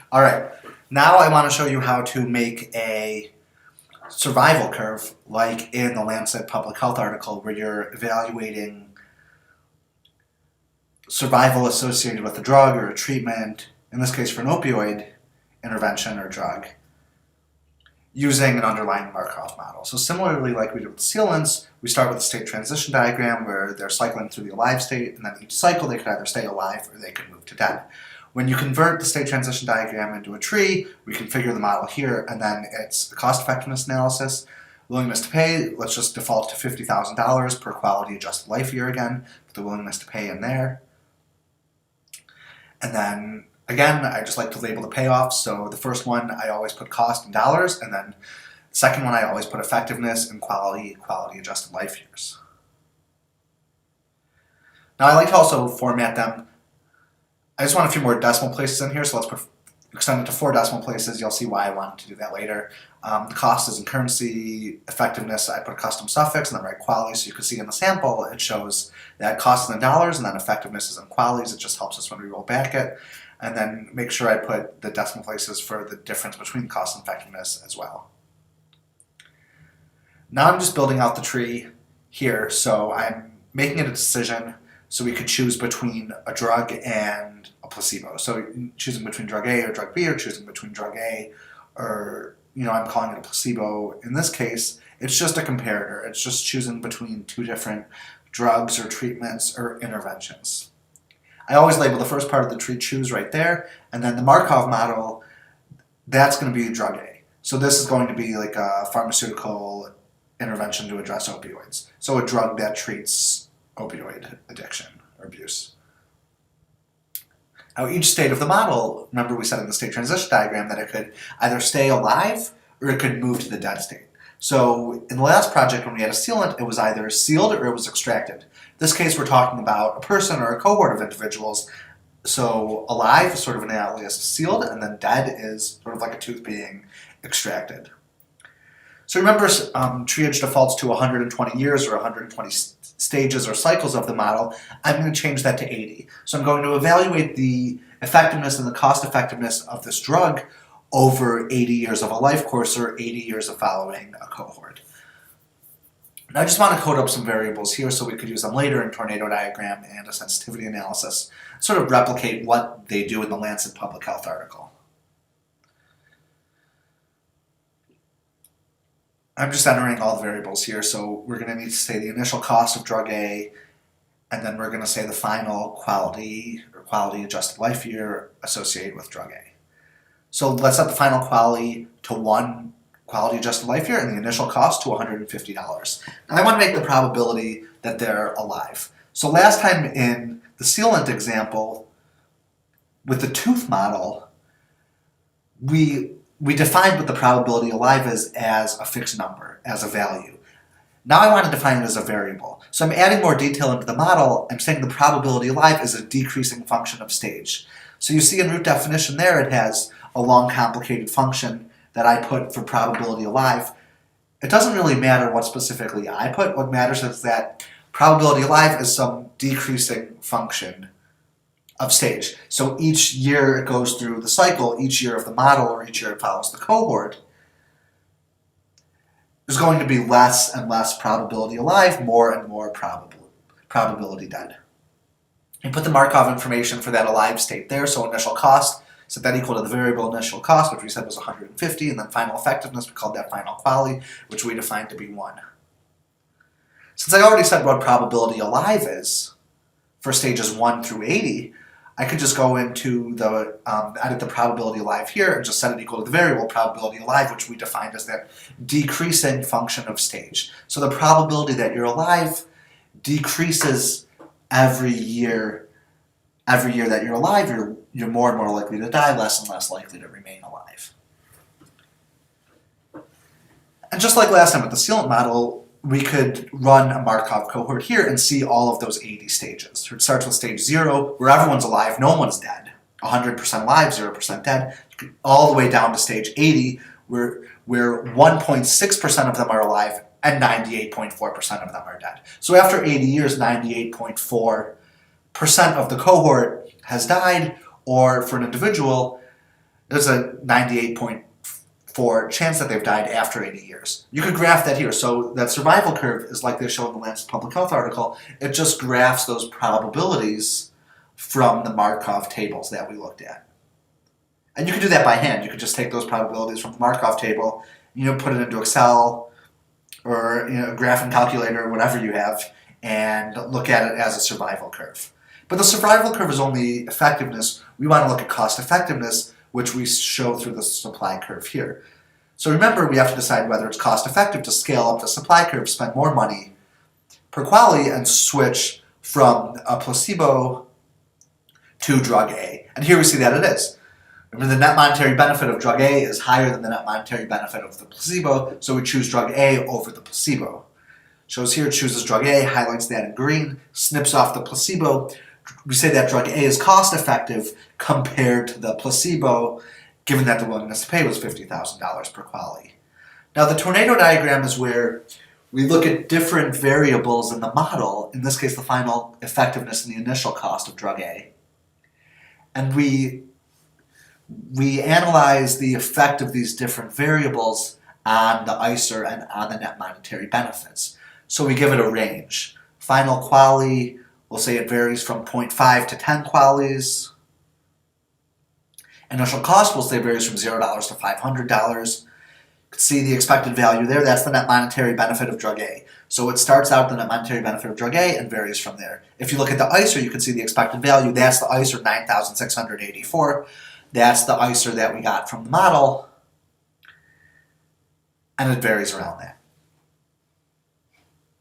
All right, now I want to show you how to make a survival curve like in the Lancet Public Health article where you're evaluating survival associated with a drug or a treatment, in this case for an opioid intervention or drug, using an underlying Markov model. So similarly like we did with sealants, we start with a state transition diagram where they're cycling through the alive state, and then each cycle they could either stay alive or they could move to dead. When you convert the state transition diagram into a tree, we configure the model here, and then it's a cost effectiveness analysis. Willingness to pay, let's just default to $50,000 per quality adjusted life year again, put the willingness to pay in there. And then, again, I just like to label the payoffs. So the first one, I always put cost in dollars, and then the second one, I always put effectiveness and quality adjusted life years. Now I like to also format them. I just want a few more decimal places in here, so let's extend it to 4 decimal places. You'll see why I wanted to do that later. The cost is in currency, effectiveness, I put a custom suffix, and then write quality, so you can see in the sample it shows that cost is in dollars, and then effectiveness is in qualities. It just helps us when we roll back it. And then make sure I put the decimal places for the difference between cost and effectiveness as well. Now I'm just building out the tree here, so I'm making it a decision. So we could choose between a drug and a placebo. So choosing between drug A or drug B, or choosing between drug A or, I'm calling it a placebo. In this case, it's just a comparator. It's just choosing between 2 different drugs or treatments or interventions. I always label the first part of the tree choose right there, and then the Markov model, that's going to be drug A. So this is going to be like a pharmaceutical intervention to address opioids. So a drug that treats opioid addiction or abuse. Now each state of the model, remember we said in the state transition diagram that it could either stay alive or it could move to the dead state. So in the last project when we had a sealant, it was either sealed or it was extracted. In this case we're talking about a person or a cohort of individuals. So alive is sort of analogous to sealed, and then dead is sort of like a tooth being extracted. So remember, TreeAge defaults to 120 years or 120 stages or cycles of the model. I'm going to change that to 80. So I'm going to evaluate the effectiveness and the cost effectiveness of this drug over 80 years of a life course or 80 years of following a cohort. Now I just want to code up some variables here so we could use them later in tornado diagram and a sensitivity analysis, sort of replicate what they do in the Lancet Public Health article. I'm just entering all the variables here, so we're going to need to say the initial cost of drug A, and then we're going to say the final quality or quality adjusted life year associated with drug A. So let's set the final quality to 1 quality adjusted life year and the initial cost to $150. Now I want to make the probability that they're alive. So last time in the sealant example, with the tooth model, we defined what the probability alive is as a fixed number, as a value. Now I want to define it as a variable. So I'm adding more detail into the model. I'm saying the probability alive is a decreasing function of stage. So you see in root definition there it has a long complicated function that I put for probability alive. It doesn't really matter what specifically I put. What matters is that probability alive is some decreasing function of stage. So each year it goes through the cycle, each year of the model or each year it follows the cohort, there's going to be less and less probability alive, more and more probability dead. You put the Markov information for that alive state there, so initial cost, set that equal to the variable initial cost, which we said was 150, and then final effectiveness, we called that final quality, which we defined to be 1. Since I already said what probability alive is for stages 1 through 80, I could just go into the, edit the probability alive here and just set it equal to the variable probability alive, which we defined as that decreasing function of stage. So the probability that you're alive decreases every year. Every year that you're alive, you're more and more likely to die, less and less likely to remain alive. And just like last time with the sealant model, we could run a Markov cohort here and see all of those 80 stages. So it starts with stage 0, where everyone's alive, no one's dead. 100% alive, 0% dead, all the way down to stage 80, where 1.6% of them are alive and 98.4% of them are dead. So after 80 years, 98.4% of the cohort has died, or for an individual, there's a 98.4 chance that they've died after 80 years. You could graph that here. So that survival curve is like they show in the Lancet Public Health article. It just graphs those probabilities from the Markov tables that we looked at. And you could do that by hand. You could just take those probabilities from the Markov table, put it into Excel or a graphing calculator or whatever you have, and look at it as a survival curve. But the survival curve is only effectiveness. We want to look at cost effectiveness, which we show through the supply curve here. So remember, we have to decide whether it's cost effective to scale up the supply curve, spend more money per quality, and switch from a placebo to drug A. And here we see that it is. Remember, the net monetary benefit of drug A is higher than the net monetary benefit of the placebo, so we choose drug A over the placebo. Shows here it chooses drug A, highlights that in green, snips off the placebo. We say that drug A is cost effective compared to the placebo, given that the willingness to pay was $50,000 per quality. Now the tornado diagram is where we look at different variables in the model, in this case the final effectiveness and the initial cost of drug A, and we analyze the effect of these different variables on the ICER and on the net monetary benefits. So we give it a range. Final quality, we'll say it varies from 0.5 to 10 qualities. Initial cost, we'll say varies from $0 to $500. You can see the expected value there. That's the net monetary benefit of drug A. So it starts out the net monetary benefit of drug A and varies from there. If you look at the ICER, you can see the expected value. That's the ICER 9,684. That's the ICER that we got from the model, and it varies around that.